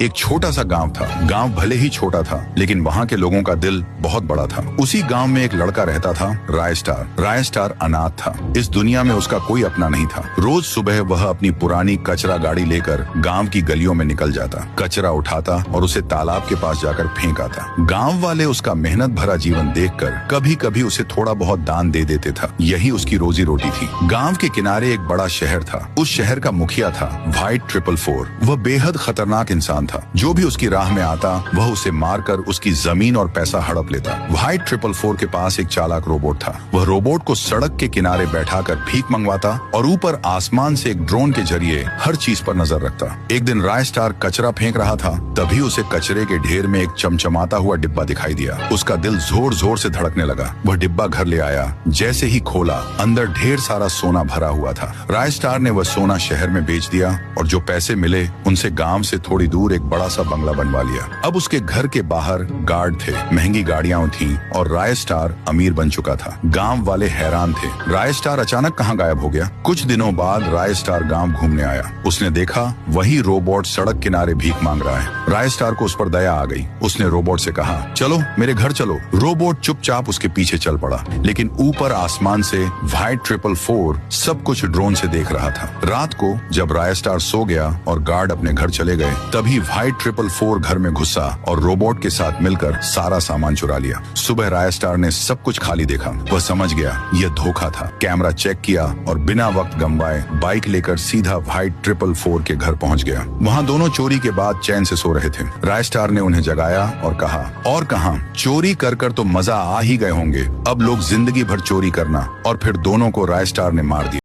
एक छोटा सा गांव था। गांव भले ही छोटा था, लेकिन वहाँ के लोगों का दिल बहुत बड़ा था। उसी गांव में एक लड़का रहता था, रायस्टार। रायस्टार अनाथ था। इस दुनिया में उसका कोई अपना नहीं था। रोज सुबह वह अपनी पुरानी कचरा गाड़ी लेकर गांव की गलियों में निकल जाता, कचरा उठाता और उसे तालाब के पास जाकर फेंक आता। गांव वाले उसका मेहनत भरा जीवन देखकर कभी कभी उसे थोड़ा बहुत दान दे देते था। यही उसकी रोजी रोटी थी। गांव के किनारे एक बड़ा शहर था। उस शहर का मुखिया था व्हाइट 444। वह बेहद खतरनाक इंसान था। जो भी उसकी राह में आता वह उसे मारकर उसकी जमीन और पैसा हड़प लेता। व्हाइट 444 के पास एक चालाक रोबोट था। वह रोबोट को सड़क के किनारे बैठाकर भीख मंगवाता और ऊपर आसमान से एक ड्रोन के जरिए हर चीज पर नजर रखता। एक दिन रायस्टार कचरा फेंक रहा था, तभी उसे कचरे के ढेर में एक चमचमाता हुआ डिब्बा दिखाई दिया। उसका दिल जोर जोर से धड़कने लगा। वह डिब्बा घर ले आया। जैसे ही खोला, अंदर ढेर सारा सोना भरा हुआ था। रायस्टार ने वह सोना शहर में बेच दिया और जो पैसे मिले उनसे गांव से थोड़ी दूर एक बड़ा सा बंगला बनवा लिया। अब उसके घर के बाहर गार्ड थे, महंगी गाड़ियां थीं और रायस्टार अमीर बन चुका था। गांव वाले हैरान थे, रायस्टार अचानक कहां गायब हो गया। कुछ दिनों बाद रायस्टार गांव घूमने आया। उसने देखा वही रोबोट सड़क किनारे भीख मांग रहा है। रायस्टार को उस पर दया आ गई। उसने रोबोट से कहा, चलो मेरे घर चलो। रोबोट चुपचाप उसके पीछे चल पड़ा, लेकिन ऊपर आसमान से व्हाइट 444 सब कुछ ड्रोन से देख रहा था। रात को जब रायस्टार सो गया और गार्ड अपने घर चले गए, तभी व्हाइट 444 घर में घुसा और रोबोट के साथ मिलकर सारा सामान चुरा लिया। सुबह रायस्टार ने सब कुछ खाली देखा। वह समझ गया यह धोखा था। कैमरा चेक किया और बिना वक्त गंवाए बाइक लेकर सीधा व्हाइट 444 के घर पहुंच गया। वहां दोनों चोरी के बाद चैन से सो रहे थे। रायस्टार ने उन्हें जगाया और कहा, और कहां, चोरी कर कर तो मजा आ ही गए होंगे। अब लोग जिंदगी भर चोरी करना। और फिर दोनों को रायस्टार ने मार दिया।